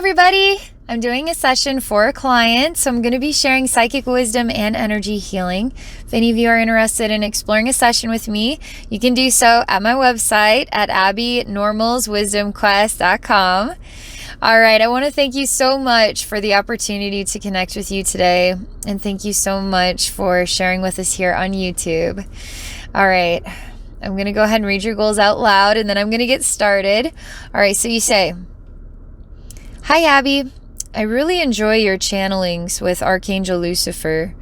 everybody. I'm doing a session for a client, so I'm going to be sharing psychic wisdom and energy healing. If any of you are interested in exploring a session with me, you can do so at my website at abbeynormalswisdomquest.com. All right, I want to thank you so much for the opportunity to connect with you today, and thank you so much for sharing with us here on YouTube. All right, I'm going to go ahead and read your goals out loud, and then I'm going to get started. All right, so you say, "Hi, Abbey. I really enjoy your channelings with Archangel Lucifer.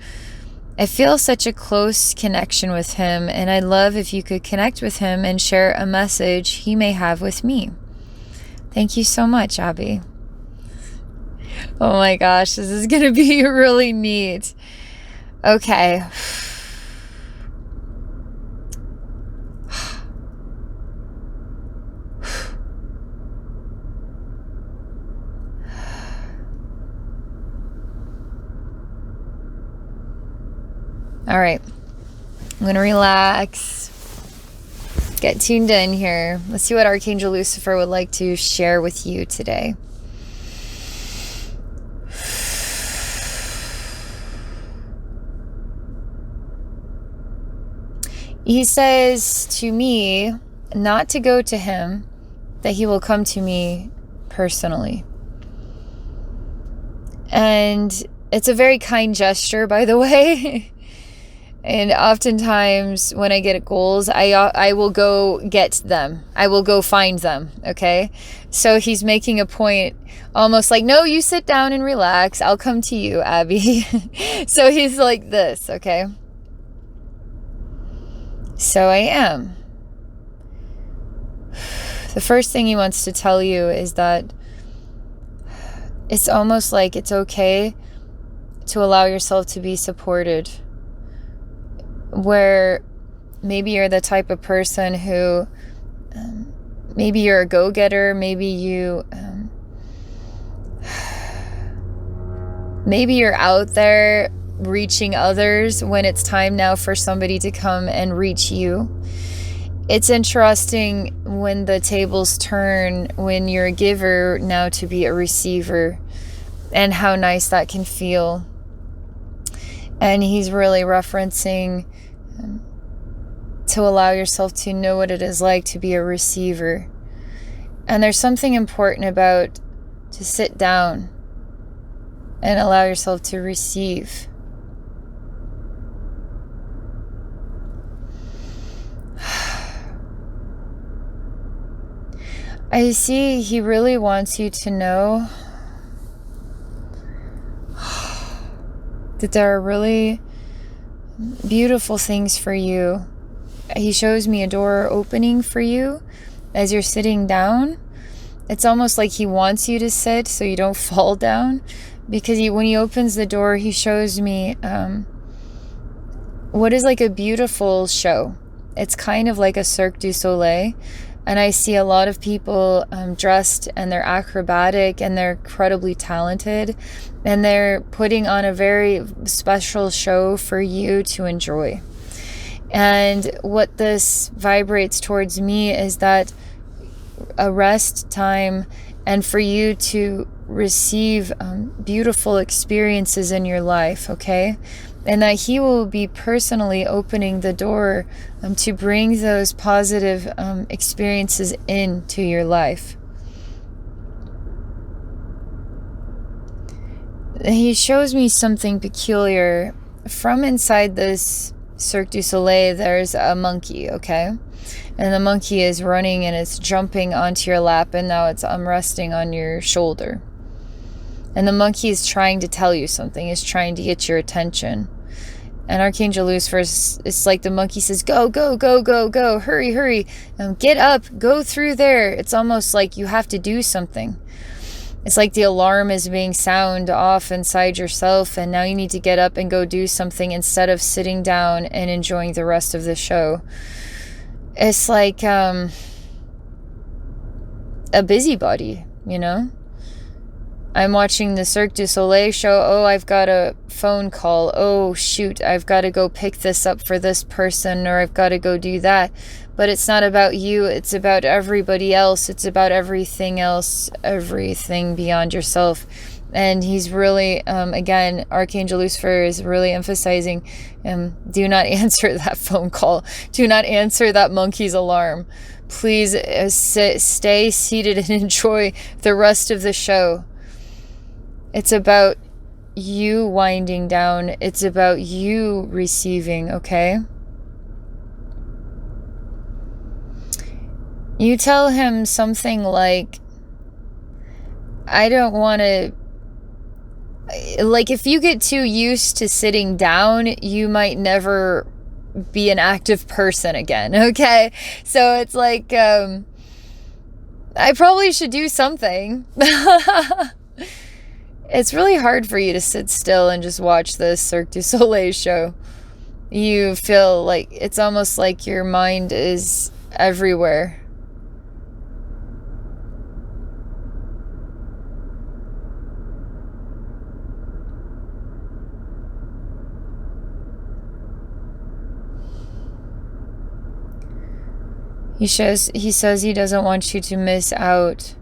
I feel such a close connection with him, and I'd love if you could connect with him and share a message he may have with me. Thank you so much, Abbey." Oh my gosh, this is going to be really neat. Okay. All right, I'm going to relax, get tuned in here. Let's see what Archangel Lucifer would like to share with you today. He says to me not to go to him, that he will come to me personally. And it's a very kind gesture, by the way. And oftentimes when I get goals, I will go get them. I will go find them, okay? So he's making a point, almost like, no, you sit down and relax. I'll come to you, Abbey. So he's like this, okay? So I am. The first thing he wants to tell you is that it's almost like it's okay to allow yourself to be supported. Where maybe you're the type of person who, maybe you're a go-getter, maybe you're out there reaching others when it's time now for somebody to come and reach you. It's interesting when the tables turn, when you're a giver now to be a receiver, and how nice that can feel. And he's really referencing to allow yourself to know what it is like to be a receiver. And there's something important about to sit down and allow yourself to receive. I see he really wants you to know that there are really beautiful things for you. He shows me a door opening for you as you're sitting down. It's almost like he wants you to sit so you don't fall down, because when he opens the door, he shows me what is like a beautiful show. It's kind of like a Cirque du Soleil, and I see a lot of people dressed, and they're acrobatic, and they're incredibly talented, and they're putting on a very special show for you to enjoy. And what this vibrates towards me is that a rest time, and for you to receive beautiful experiences in your life, okay? And that he will be personally opening the door to bring those positive experiences into your life. He shows me something peculiar. From inside this Cirque du Soleil, there's a monkey, okay? And the monkey is running and it's jumping onto your lap, and now it's resting on your shoulder. And the monkey is trying to tell you something, is trying to get your attention. And Archangel Lucifer, it's like the monkey says, go, go, go, go, go, hurry, hurry, get up, go through there. It's almost like you have to do something. It's like the alarm is being sound off inside yourself, and now you need to get up and go do something instead of sitting down and enjoying the rest of the show. It's like a busybody, you know? I'm watching the Cirque du Soleil show. Oh, I've got a phone call. Oh, shoot, I've got to go pick this up for this person, or I've got to go do that. But it's not about you. It's about everybody else. It's about everything else, everything beyond yourself. And he's really, again, Archangel Lucifer is really emphasizing, do not answer that phone call. Do not answer that monkey's alarm. Please stay seated and enjoy the rest of the show. It's about you winding down. It's about you receiving, okay? You tell him something like, I don't want to... Like, if you get too used to sitting down, you might never be an active person again, okay? So it's like, I probably should do something. It's really hard for you to sit still and just watch this Cirque du Soleil show. You feel like it's almost like your mind is everywhere. He says he doesn't want you to miss out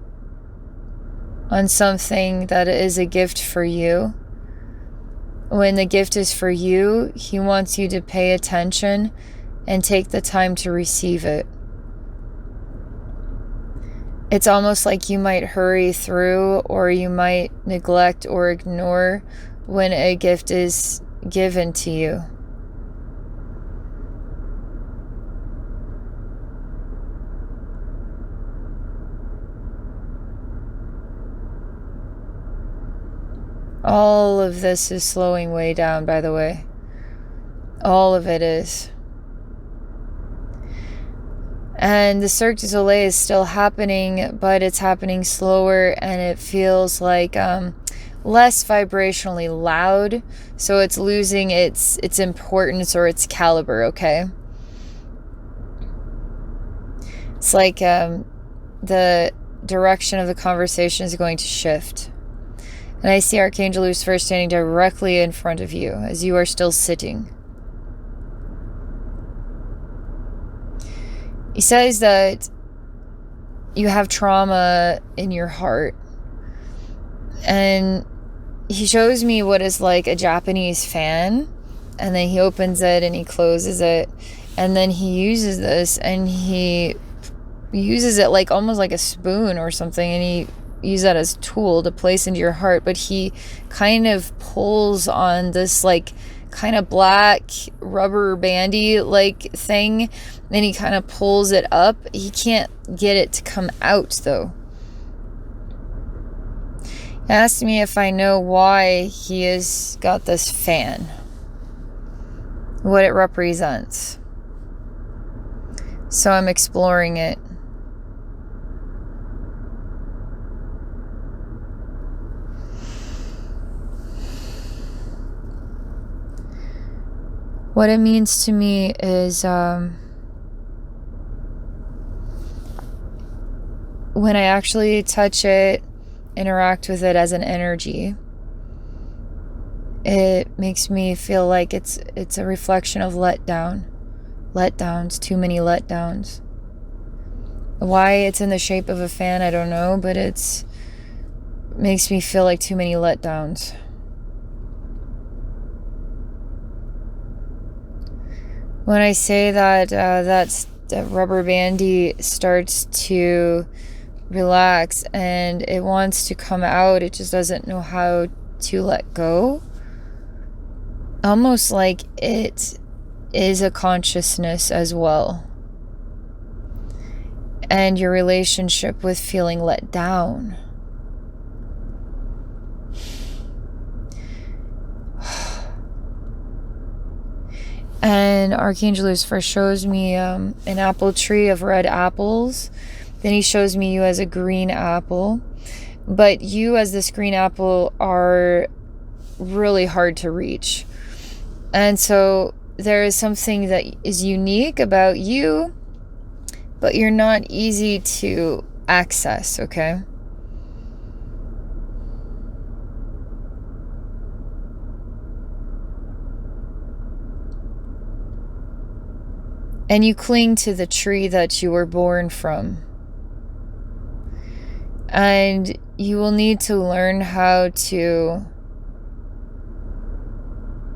on something that is a gift for you. When the gift is for you, he wants you to pay attention and take the time to receive it. It's almost like you might hurry through, or you might neglect or ignore when a gift is given to you. All of this is slowing way down, by the way. All of it is. And the Cirque du Soleil is still happening, but it's happening slower, and it feels like less vibrationally loud. So it's losing its importance or its caliber, okay? It's like the direction of the conversation is going to shift. And I see Archangel Lucifer standing directly in front of you as you are still sitting. He says that you have trauma in your heart. And he shows me what is like a Japanese fan. And then he opens it and he closes it. And then he uses this and he uses it like almost like a spoon or something. And he use that as a tool to place into your heart, but he kind of pulls on this like kind of black rubber bandy like thing, then he kind of pulls it up. He can't get it to come out though. He asked me if I know why he has got this fan, what it represents. So I'm exploring it. What it means to me is when I actually touch it, interact with it as an energy, it makes me feel like it's a reflection of letdowns, too many letdowns. Why it's in the shape of a fan, I don't know, but it makes me feel like too many letdowns. When I say that that rubber bandy starts to relax and it wants to come out, it just doesn't know how to let go. Almost like it is a consciousness as well. And your relationship with feeling let down. And Archangel Lucifer shows me an apple tree of red apples. Then he shows me you as a green apple. But you as this green apple are really hard to reach. And so there is something that is unique about you, but you're not easy to access, okay? And you cling to the tree that you were born from. And you will need to learn how to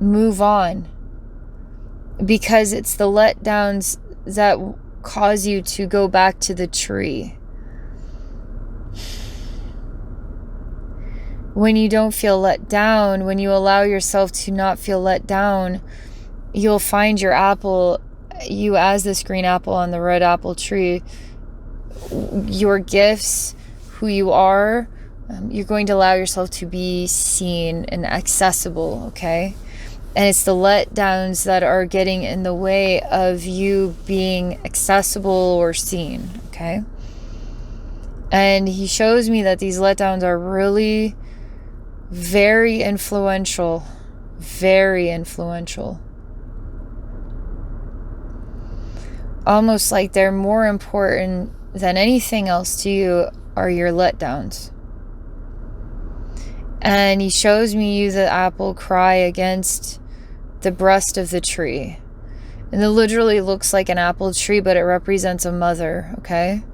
move on, because it's the letdowns that cause you to go back to the tree. When you don't feel let down, when you allow yourself to not feel let down, you'll find your apple, you as this green apple on the red apple tree, your gifts, who you are, you're going to allow yourself to be seen and accessible, okay? And it's the letdowns that are getting in the way of you being accessible or seen, okay? And he shows me that these letdowns are really very influential, very influential. Almost like they're more important than anything else to you are your letdowns. And he shows me you, the apple, cry against the breast of the tree. And it literally looks like an apple tree, but it represents a mother, okay?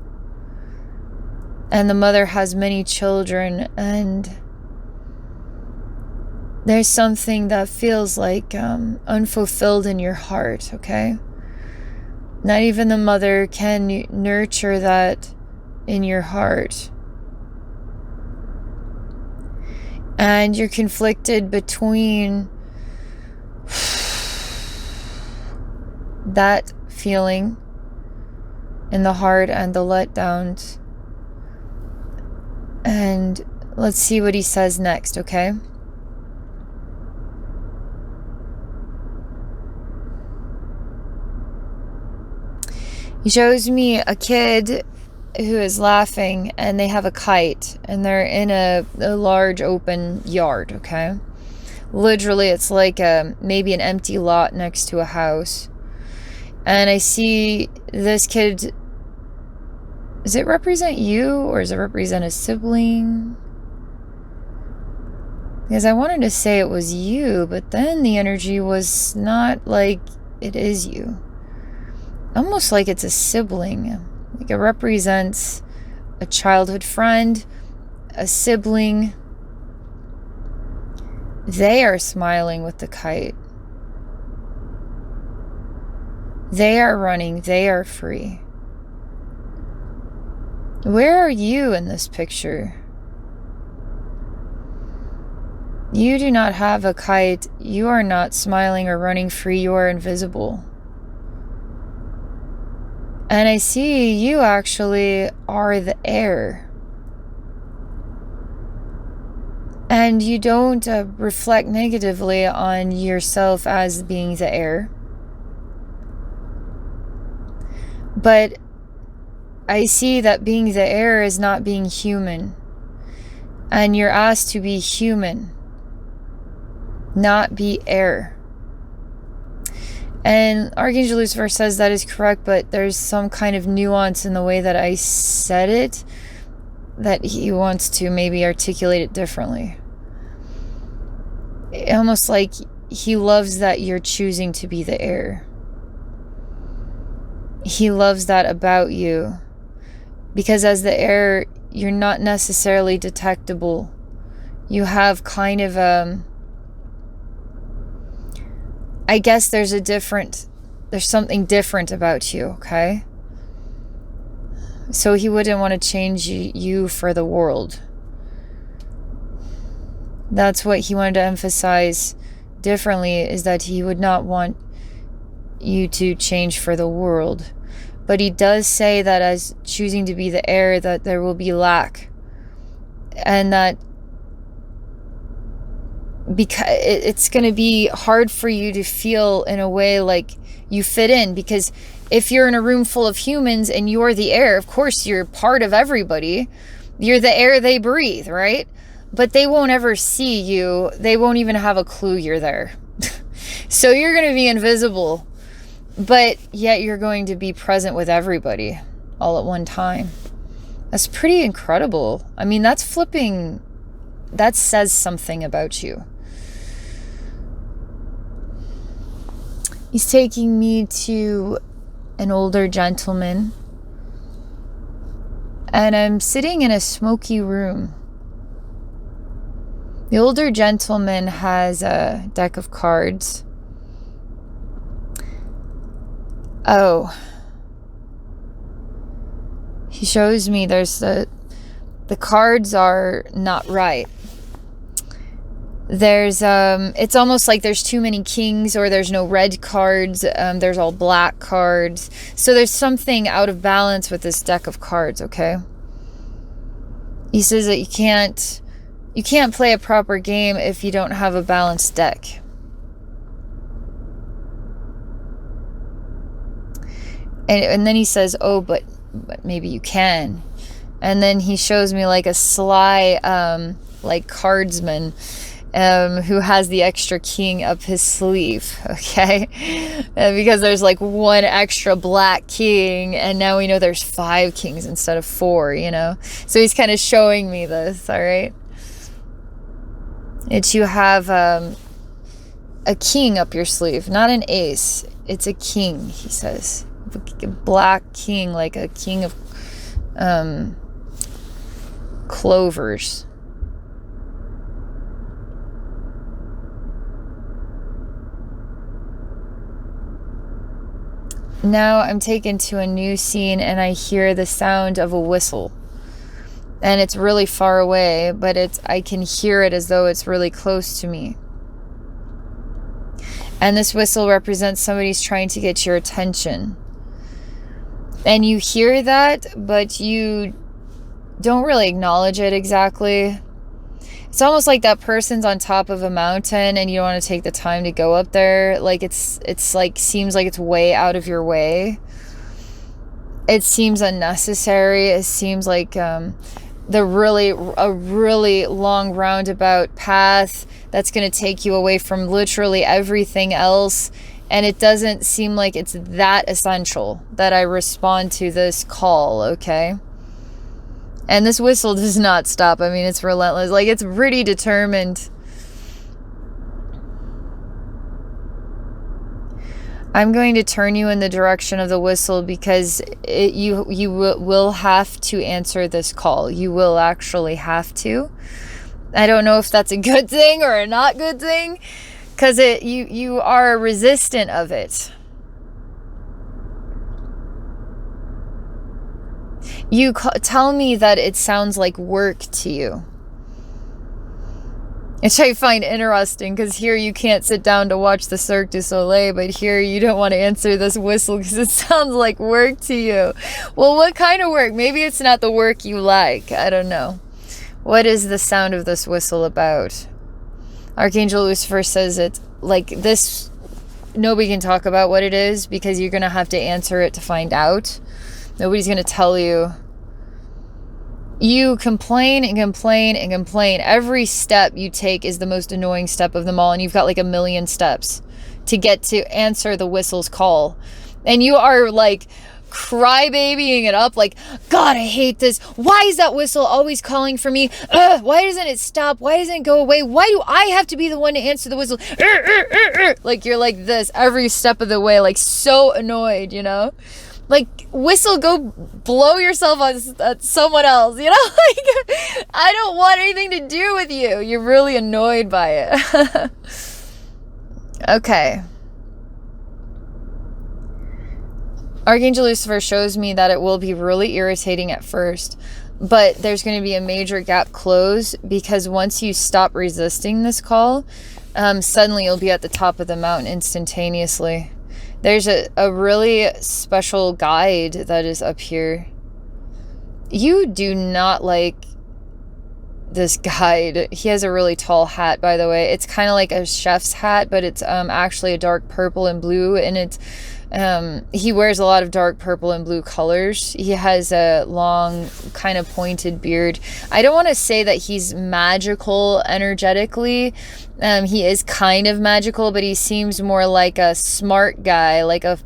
And the mother has many children, and there's something that feels like unfulfilled in your heart, okay? Not even the mother can nurture that in your heart. And you're conflicted between that feeling in the heart and the letdowns. And let's see what he says next, okay? He shows me a kid who is laughing, and they have a kite, and they're in a large open yard, okay? Literally, it's like maybe an empty lot next to a house. And I see this kid. Does it represent you, or does it represent a sibling? Because I wanted to say it was you, but then the energy was not like it is you. Almost like it's a sibling. Like it represents a childhood friend, a sibling. They are smiling with the kite. They are running. They are free. Where are you in this picture? You do not have a kite. You are not smiling or running free. You are invisible. And I see you actually are the air. And you don't reflect negatively on yourself as being the air. But I see that being the air is not being human. And you're asked to be human, not be air. And Archangel Lucifer says that is correct, but there's some kind of nuance in the way that I said it that he wants to maybe articulate it differently. Almost like he loves that you're choosing to be the air. He loves that about you. Because as the air, you're not necessarily detectable. You have kind of I guess there's something different about you, okay? So he wouldn't want to change you for the world. That's what he wanted to emphasize differently, is that he would not want you to change for the world. But he does say that as choosing to be the air, that there will be lack. And that because it's going to be hard for you to feel in a way like you fit in, because if you're in a room full of humans and you're the air, of course you're part of everybody. You're the air they breathe, right? But they won't ever see you. They won't even have a clue you're there. So you're going to be invisible, but yet you're going to be present with everybody all at one time. That's pretty incredible. I mean, that's flipping. That says something about you. He's taking me to an older gentleman. And I'm sitting in a smoky room. The older gentleman has a deck of cards. Oh. He shows me there's the cards are not right. There's it's almost like there's too many kings, or there's no red cards. There's all black cards. So there's something out of balance with this deck of cards, okay? He says that you can't play a proper game if you don't have a balanced deck. And then he says, oh, but maybe you can. And then he shows me like a sly like cardsman who has the extra king up his sleeve, okay? Because there's like one extra black king, and now we know there's 5 kings instead of 4, you know? So he's kind of showing me this, all right? It's you have a king up your sleeve, not an ace. It's a king, he says. A black king, like a king of clovers. Now I'm taken to a new scene, and I hear the sound of a whistle. And it's really far away, but I can hear it as though it's really close to me. And this whistle represents somebody's trying to get your attention. And you hear that, but you don't really acknowledge it exactly. It's almost like that person's on top of a mountain and you don't want to take the time to go up there. Like it's like seems like it's way out of your way. It seems unnecessary. It seems like a really long roundabout path that's going to take you away from literally everything else. And it doesn't seem like it's that essential that I respond to this call, okay? And this whistle does not stop. I mean, it's relentless. Like, it's pretty determined. I'm going to turn you in the direction of the whistle because you will have to answer this call. You will actually have to. I don't know if that's a good thing or a not good thing, because you are resistant of it. You tell me that it sounds like work to you. Which I find interesting, because here you can't sit down to watch the Cirque du Soleil, but here you don't want to answer this whistle because it sounds like work to you. Well, what kind of work? Maybe it's not the work you like. I don't know. What is the sound of this whistle about? Archangel Lucifer says it's like this. Nobody can talk about what it is because you're going to have to answer it to find out. Nobody's going to tell you. You complain and complain and complain. Every step you take is the most annoying step of them all. And you've got like a million steps to get to answer the whistle's call. And you are like crybabying it up like, God, I hate this. Why is that whistle always calling for me? Why doesn't it stop? Why doesn't it go away? Why do I have to be the one to answer the whistle? Like you're like this every step of the way, like so annoyed, you know? Like, whistle, go blow yourself on someone else, you know? Like, I don't want anything to do with you. You're really annoyed by it. Okay. Archangel Lucifer shows me that it will be really irritating at first, but there's going to be a major gap close because once you stop resisting this call, suddenly you'll be at the top of the mountain instantaneously. There's a really special guide that is up here. You do not like this guide. He has a really tall hat, by the way. It's kind of like a chef's hat, but it's actually a dark purple and blue, and it's he wears a lot of dark purple and blue colors. He has a long, kind of pointed beard. I don't want to say that he's magical energetically. He is kind of magical, but he seems more like a smart guy, like a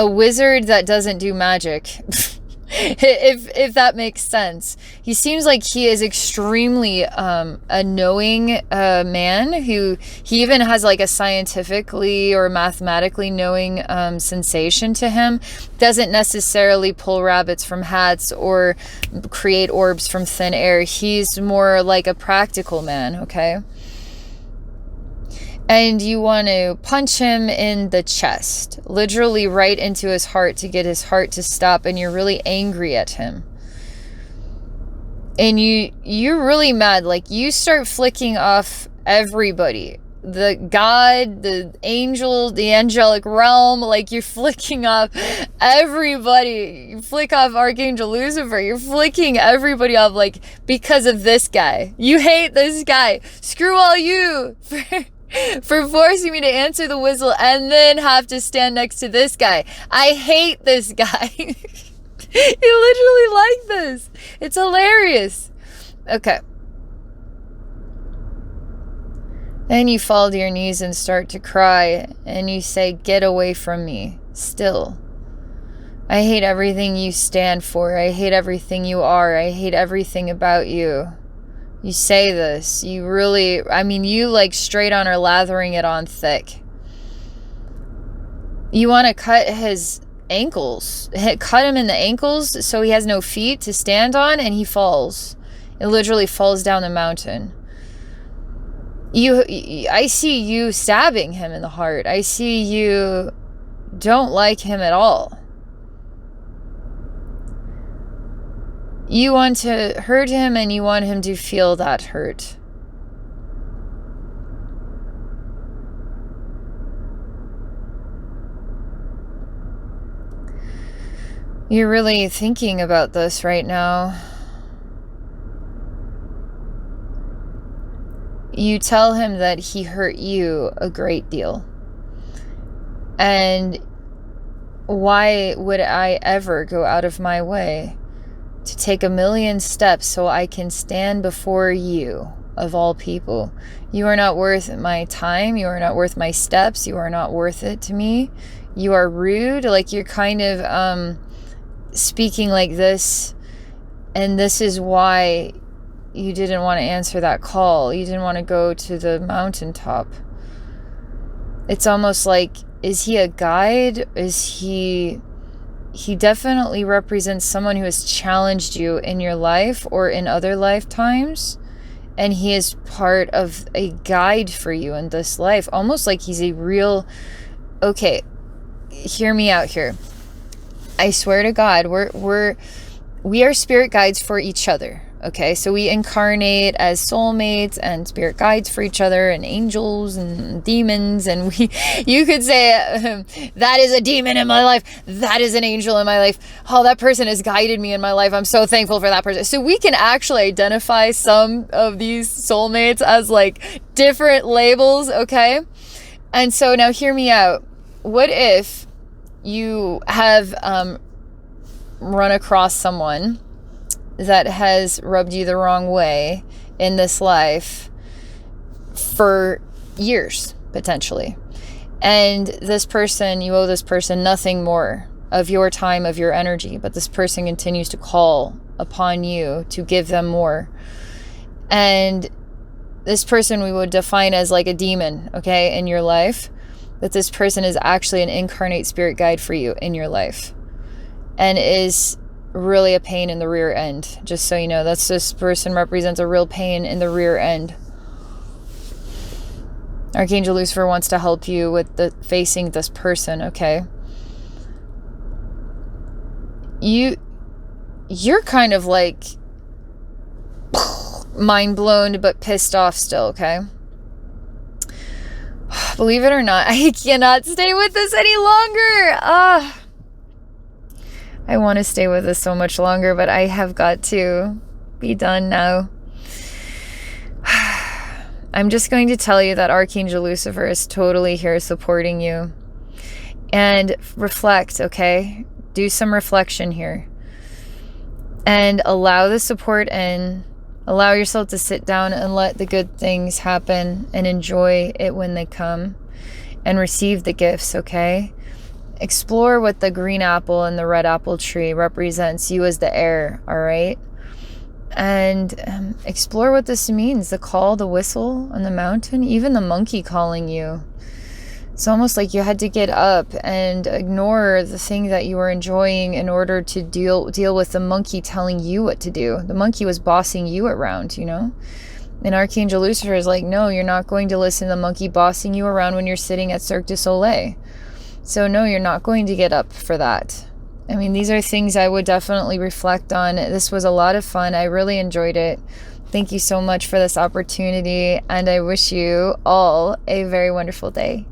wizard that doesn't do magic. if that makes sense. He seems like he is extremely a knowing man, who he even has like a scientifically or mathematically knowing sensation to him. Doesn't necessarily pull rabbits from hats or create orbs from thin air. He's more like a practical man, okay? And you want to punch him in the chest, literally right into his heart, to get his heart to stop, and you're really angry at him. And you're really mad. Like, you start flicking off everybody. The God, the angel, the angelic realm, like, you're flicking off everybody. You flick off Archangel Lucifer. You're flicking everybody off, like, because of this guy. You hate this guy. Screw all you for forcing me to answer the whistle and then have to stand next to this guy. I hate this guy. You literally like this. It's hilarious. Okay. Then you fall to your knees and start to cry, and you say, get away from me. Still. I hate everything you stand for. I hate everything you are. I hate everything about you. You say this, you really, I mean, you like straight on are lathering it on thick. You want to cut his ankles, cut him in the ankles so he has no feet to stand on, and he falls. It literally falls down the mountain. I see you stabbing him in the heart. I see you don't like him at all. You want to hurt him, and you want him to feel that hurt. You're really thinking about this right now. You tell him that he hurt you a great deal. And why would I ever go out of my way to take 1,000,000 steps so I can stand before you, of all people? You are not worth my time. You are not worth my steps. You are not worth it to me. You are rude. Like, you're kind of speaking like this, and this is why you didn't want to answer that call. You didn't want to go to the mountaintop. It's almost like, is he a guide? Is he definitely represents someone who has challenged you in your life or in other lifetimes, and he is part of a guide for you in this life, almost like he's a real, okay, hear me out here. I swear to God, we are spirit guides for each other. Okay, so we incarnate as soulmates and spirit guides for each other, and angels and demons, and you could say, that is a demon in my life, that is an angel in my life, oh, that person has guided me in my life, I'm so thankful for that person. So we can actually identify some of these soulmates as like different labels, okay? And so now hear me out. What if you have run across someone that has rubbed you the wrong way in this life for years, potentially. And this person, you owe this person nothing more of your time, of your energy, but this person continues to call upon you to give them more. And this person we would define as like a demon, okay, in your life. That this person is actually an incarnate spirit guide for you in your life, and is really a pain in the rear end. Just so you know, this person represents a real pain in the rear end. Archangel Lucifer wants to help you with facing this person, okay? You're kind of like mind blown but pissed off still, okay? Believe it or not, I cannot stay with this any longer. I want to stay with this so much longer, but I have got to be done now. I'm just going to tell you that Archangel Lucifer is totally here supporting you. And reflect, okay? Do some reflection here. And allow the support in. Allow yourself to sit down and let the good things happen and enjoy it when they come. And receive the gifts, okay? explore what the green apple and the red apple tree represents you as the heir, all right? And explore what this means, the call, the whistle on the mountain, even the monkey calling you. It's almost like you had to get up and ignore the thing that you were enjoying in order to deal with the monkey telling you what to do. The monkey was bossing you around, you know? And Archangel Lucifer is like, no, you're not going to listen to the monkey bossing you around when you're sitting at Cirque du Soleil. So no, you're not going to get up for that. I mean, these are things I would definitely reflect on. This was a lot of fun. I really enjoyed it. Thank you so much for this opportunity, and I wish you all a very wonderful day.